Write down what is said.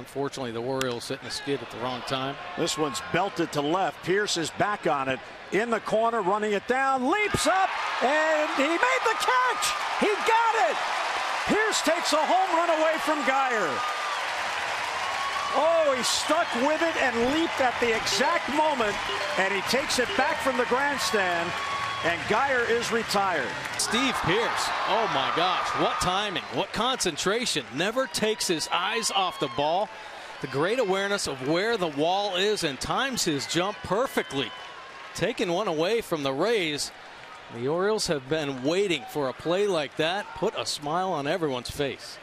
Unfortunately, the Orioles hitting the skid at the wrong time. This one's belted to left. Pearce is back on it. In the corner, running it down, leaps up, and he made the catch. He got it. Pearce takes a home run away from Geyer. Oh, he stuck with it and leaped at the exact moment, and he takes it back from the grandstand, and Geyer is retired. Steve Pearce, oh my gosh, what timing, what concentration. Never takes his eyes off the ball. The great awareness of where the wall is and times his jump perfectly. Taking one away from the Rays. The Orioles have been waiting for a play like that. Put a smile on everyone's face.